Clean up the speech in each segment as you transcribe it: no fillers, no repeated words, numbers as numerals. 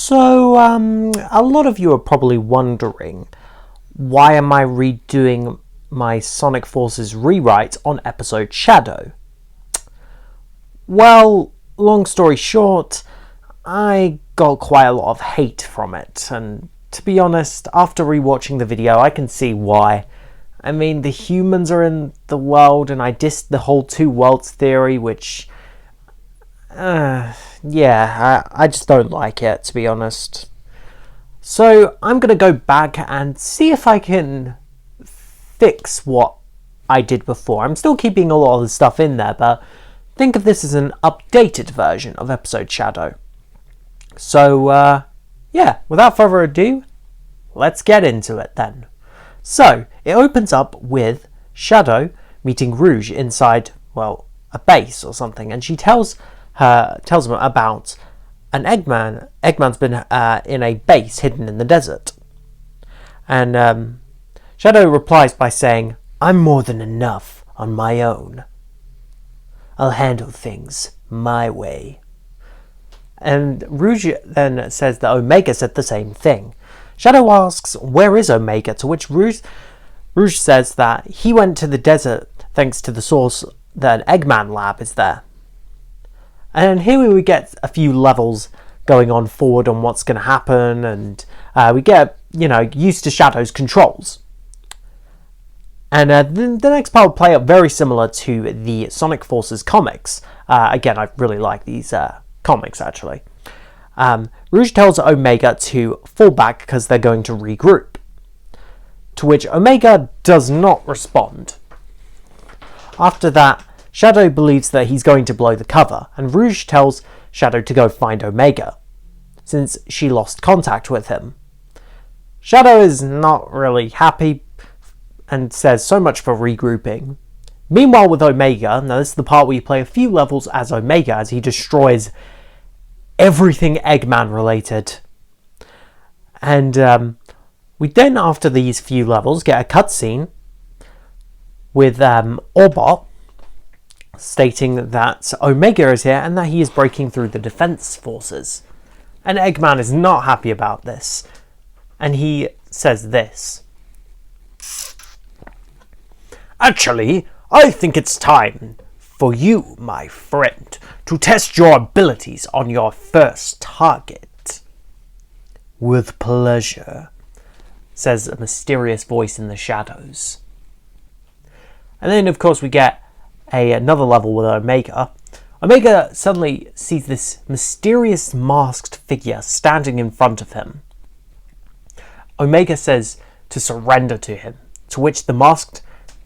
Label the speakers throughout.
Speaker 1: So, a lot of you are probably wondering, why am I redoing my Sonic Forces rewrite on episode Shadow? Well, long story short, I got quite a lot of hate from it, and to be honest, after rewatching the video, I can see why. I mean, the humans are in the world, and I dissed the whole two worlds theory, which... I just don't like it, to be honest. So I'm going to go back and see if I can fix what I did before. I'm still keeping a lot of the stuff in there, but think of this as an updated version of episode Shadow. So, without further ado, let's get into it then. So, it opens up with Shadow meeting Rouge inside, well, a base or something, and she tells him about an Eggman. Eggman's been in a base hidden in the desert. And Shadow replies by saying, "I'm more than enough on my own. I'll handle things my way." And Rouge then says that Omega said the same thing. Shadow asks, "Where is Omega?" To which Rouge says that he went to the desert thanks to the source that an Eggman lab is there. And here we get a few levels going on forward on what's going to happen, and we get, used to Shadow's controls. And the next part will play out very similar to the Sonic Forces comics. Again, I really like these comics, actually. Rouge tells Omega to fall back because they're going to regroup, to which Omega does not respond. After that, Shadow believes that he's going to blow the cover, and Rouge tells Shadow to go find Omega, since she lost contact with him. Shadow is not really happy and says so much for regrouping. Meanwhile with Omega, now this is the part where you play a few levels as Omega as he destroys everything Eggman related. And we then, after these few levels, get a cutscene with Orbot stating that Omega is here and that he is breaking through the defense forces. And Eggman is not happy about this. And he says this: "Actually, I think it's time for you, my friend, to test your abilities on your first target." "With pleasure," says a mysterious voice in the shadows. And then, of course, we get another level with Omega. Omega suddenly sees this mysterious masked figure standing in front of him. Omega says to surrender to him, to which the masked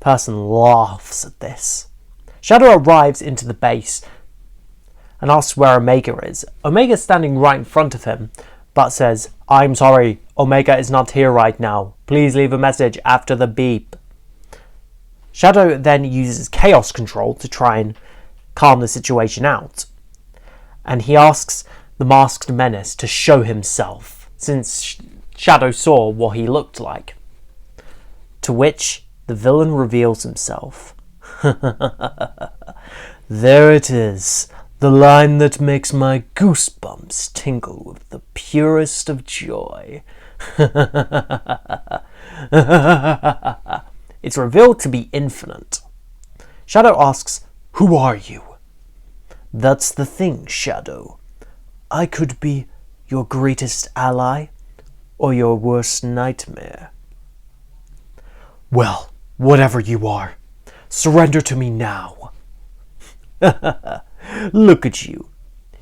Speaker 1: person laughs at this. Shadow arrives into the base and asks where Omega is. Omega's standing right in front of him, but says, "I'm sorry, Omega is not here right now. Please leave a message after the beep." Shadow then uses Chaos Control to try and calm the situation out. And he asks the masked menace to show himself, since Shadow saw what he looked like. To which the villain reveals himself. "There it is, the line that makes my goosebumps tingle with the purest of joy." It's revealed to be Infinite. Shadow asks, "Who are you?" "That's the thing, Shadow. I could be your greatest ally or your worst nightmare." "Well, whatever you are, surrender to me now." "Look at you.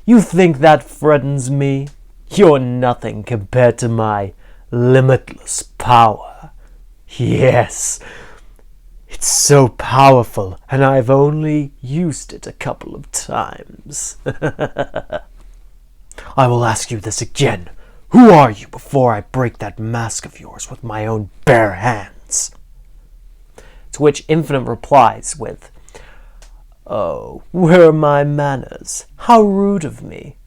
Speaker 1: You think that frightens me? You're nothing compared to my limitless power. Yes, it's so powerful, and I've only used it a couple of times." "I will ask you this again. Who are you before I break that mask of yours with my own bare hands?" To which Infinite replies with, "Oh, where are my manners? How rude of me.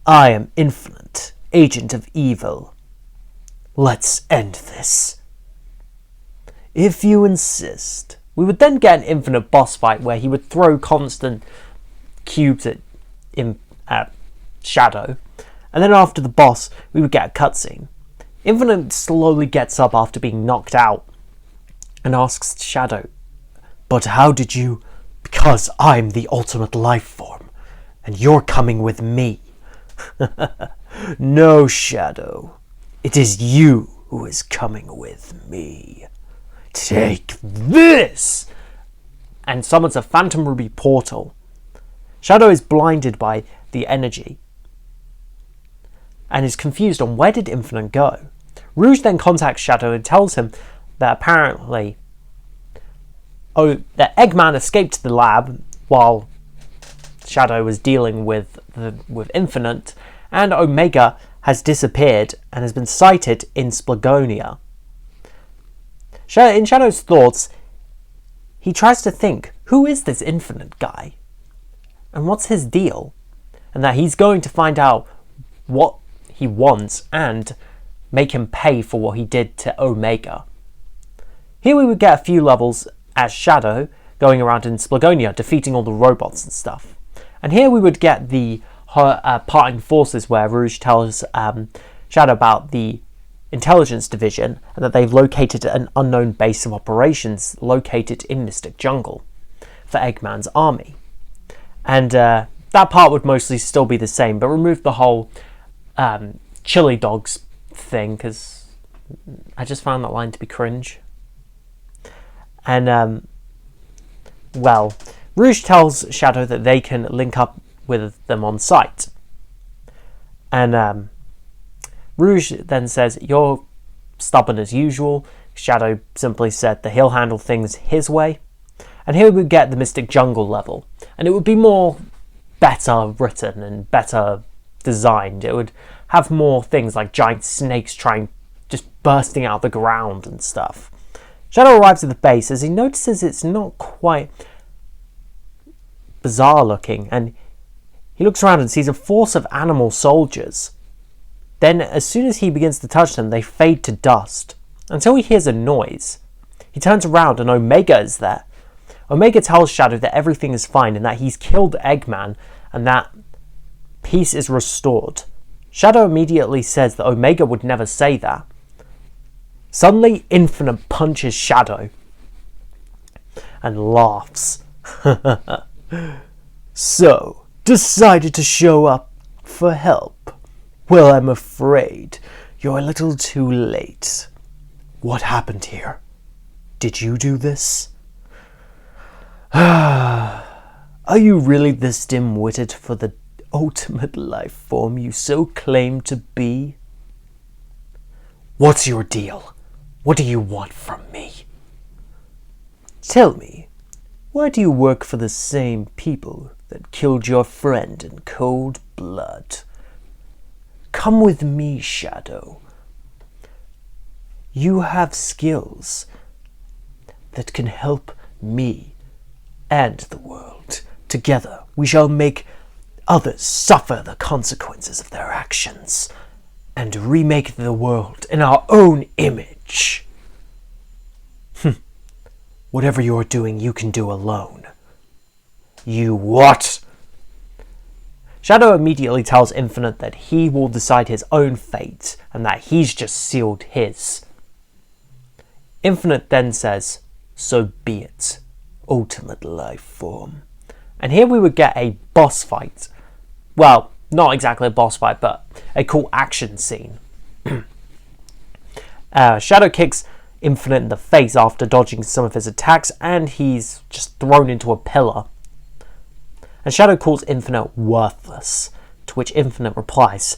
Speaker 1: I am Infinite, agent of evil. Let's end this." "If you insist." We would then get an Infinite boss fight where he would throw constant cubes at Shadow, And then after the boss, we would get a cutscene. Infinite slowly gets up after being knocked out and asks Shadow, "But how did you..." "Because I'm the ultimate life form, and you're coming with me." "No, Shadow. It is you who is coming with me. Take this!" And summons a Phantom Ruby portal. Shadow is blinded by the energy and is confused on where did Infinite go. Rouge then contacts Shadow and tells him that apparently that Eggman escaped the lab while Shadow was dealing with Infinite, and Omega has disappeared and has been sighted in Splagonia. In Shadow's thoughts, he tries to think, who is this Infinite guy? And what's his deal? And that he's going to find out what he wants and make him pay for what he did to Omega. Here we would get a few levels as Shadow going around in Splagonia, defeating all the robots and stuff. And here we would get the parting forces where Rouge tells Shadow about the intelligence division and that they've located an unknown base of operations located in Mystic Jungle for Eggman's army. And that part would mostly still be the same, but remove the whole chili dogs thing, because I just found that line to be cringe. And well, Rouge tells Shadow that they can link up with them on site. And Rouge then says, "You're stubborn as usual." Shadow simply said that he'll handle things his way. And here we get the Mystic Jungle level. And it would be more better written and better designed. It would have more things like giant snakes just bursting out of the ground and stuff. Shadow arrives at the base as he notices it's not quite bizarre looking, and he looks around and sees a force of animal soldiers. Then, as soon as he begins to touch them, they fade to dust, until he hears a noise. He turns around and Omega is there. Omega tells Shadow that everything is fine and that he's killed Eggman and that peace is restored. Shadow immediately says that Omega would never say that. Suddenly, Infinite punches Shadow and laughs. "So, decided to show up for help? Well, I'm afraid you're a little too late. What happened here? Did you do this? Are you really this dim-witted for the ultimate life form you so claim to be? What's your deal? What do you want from me? Tell me, why do you work for the same people that killed your friend in cold blood? Come with me, Shadow. You have skills that can help me and the world. Together, we shall make others suffer the consequences of their actions and remake the world in our own image. Whatever you're doing, you can do alone." "You what?" Shadow immediately tells Infinite that he will decide his own fate and that he's just sealed his. Infinite then says, "So be it, ultimate life form." And here we would get a boss fight. Well, not exactly a boss fight, but a cool action scene. Shadow kicks Infinite in the face after dodging some of his attacks, and he's just thrown into a pillar. And Shadow calls Infinite worthless, to which Infinite replies,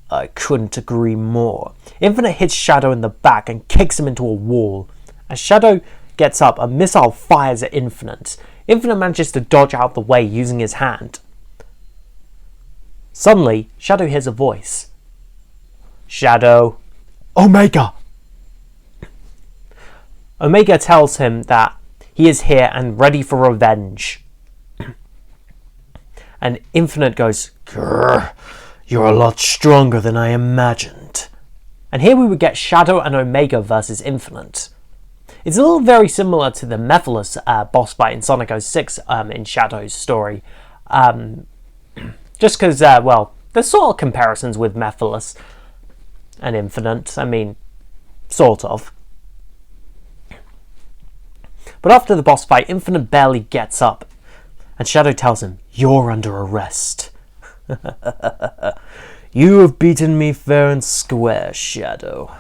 Speaker 1: "I couldn't agree more." Infinite hits Shadow in the back and kicks him into a wall. As Shadow gets up, a missile fires at Infinite. Infinite manages to dodge out of the way using his hand. Suddenly, Shadow hears a voice. "Shadow." "Omega!" Omega tells him that he is here and ready for revenge. And Infinite goes, "Grr, you're a lot stronger than I imagined." And here we would get Shadow and Omega versus Infinite. It's a little very similar to the Mephiles boss fight in Sonic 06 in Shadow's story. Just because, well, There's sort of comparisons with Mephiles and Infinite. I mean, sort of. But after the boss fight, Infinite barely gets up, and Shadow tells him, "You're under arrest." "You have beaten me fair and square, Shadow.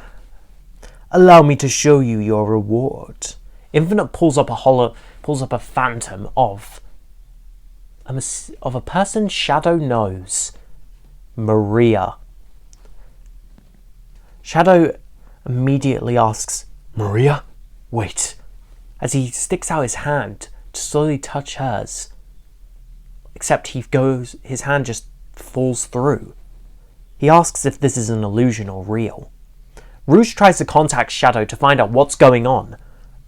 Speaker 1: Allow me to show you your reward." Infinite pulls up a phantom of a person Shadow knows, Maria. Shadow immediately asks, "Maria? Wait," as he sticks out his hand to slowly touch hers. Except his hand just falls through. He asks if this is an illusion or real. Rouge tries to contact Shadow to find out what's going on.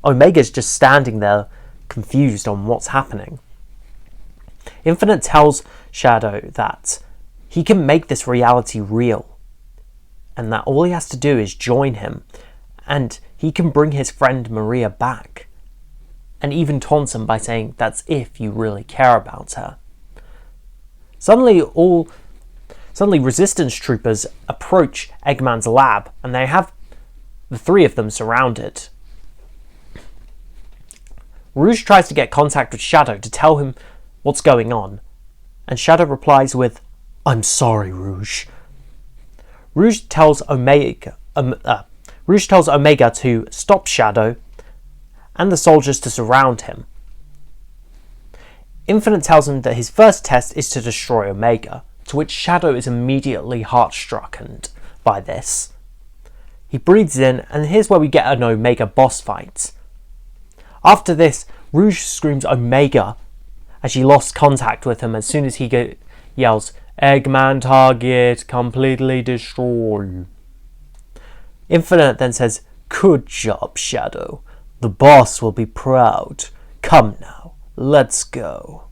Speaker 1: Omega's just standing there, confused on what's happening. Infinite tells Shadow that he can make this reality real, and that all he has to do is join him, and he can bring his friend Maria back, and even taunts him by saying that's if you really care about her. Suddenly Resistance troopers approach Eggman's lab, and they have the three of them surrounded. Rouge tries to get contact with Shadow to tell him what's going on, and Shadow replies with, "I'm sorry, Rouge." Rouge tells Omega to stop Shadow, and the soldiers to surround him. Infinite tells him that his first test is to destroy Omega, to which Shadow is immediately heart-stricken by this. He breathes in, and here's where we get an Omega boss fight. After this, Rouge screams Omega as she lost contact with him as soon as he yells, "Eggman target completely destroyed." Infinite then says, "Good job, Shadow. The boss will be proud. Come now, let's go."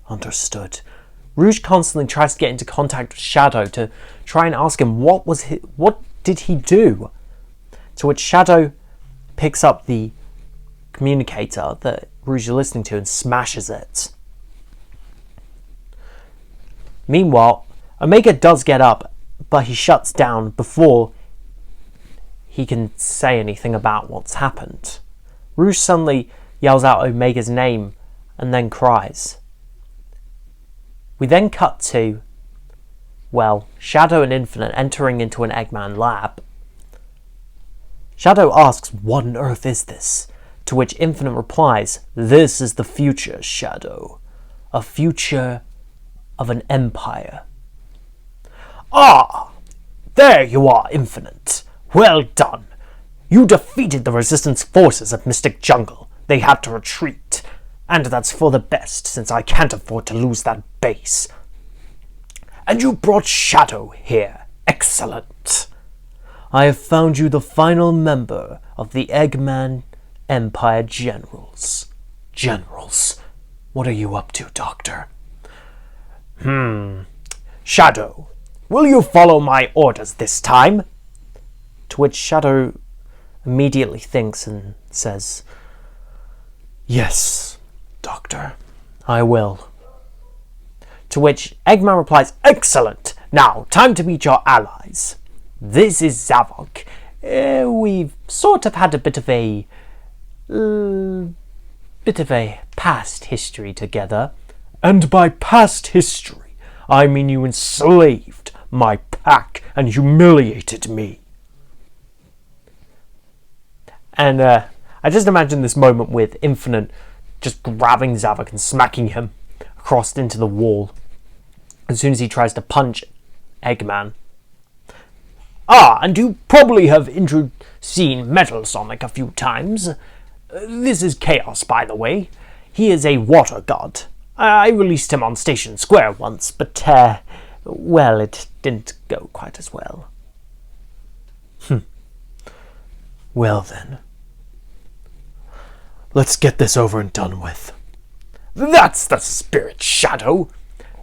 Speaker 1: Understood. Rouge constantly tries to get into contact with Shadow to try and ask him what did he do? To which Shadow picks up the communicator that Rouge is listening to and smashes it. Meanwhile, Omega does get up, but he shuts down before he can say anything about what's happened. Rouge suddenly yells out Omega's name and then cries. We then cut to, Shadow and Infinite entering into an Eggman lab. Shadow asks, "What on earth is this?" To which Infinite replies, "This is the future, Shadow. A future of an empire." "Ah! There you are, Infinite. Well done. You defeated the resistance forces of Mystic Jungle. They had to retreat. And that's for the best, since I can't afford to lose that base. And you brought Shadow here. Excellent. I have found you the final member of the Eggman Empire Generals." Generals? What are you up to, Doctor? Shadow, will you follow my orders this time?" To which Shadow immediately thinks and says, "Yes, Doctor, I will." To which Eggman replies, "Excellent! Now, time to meet your allies. This is Zavok. We've sort of had a bit of a past history together. And by past history, I mean you enslaved my pack and humiliated me." And I just imagine this moment with Infinite just grabbing Zavok and smacking him across into the wall as soon as he tries to punch Eggman. And you probably have seen Metal Sonic a few times. This is Chaos, by the way. He is a water god. I released him on Station Square once, but, it didn't go quite as well. Well then. Let's get this over and done with. That's the spirit, Shadow.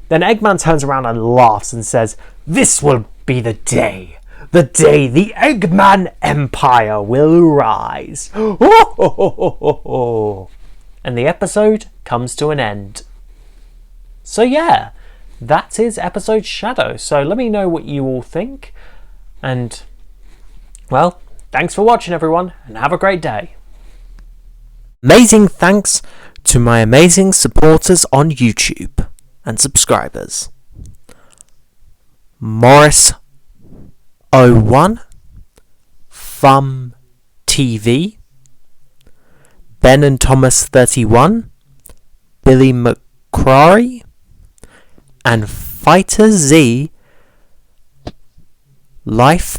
Speaker 1: Then Eggman turns around and laughs and says, "This will be the day the Eggman Empire will rise." And the episode comes to an end. So yeah, that is episode Shadow. So let me know what you all think. And, well, thanks for watching, everyone, and have a great day. Amazing thanks to my amazing supporters on YouTube and subscribers. Morris01, Thumb TV, Ben and Thomas 31, Billy McCrary, and Fighter Z Life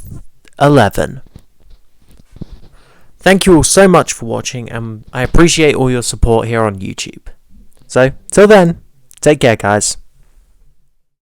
Speaker 1: 11. Thank you all so much for watching, and I appreciate all your support here on YouTube. So, till then, take care, guys.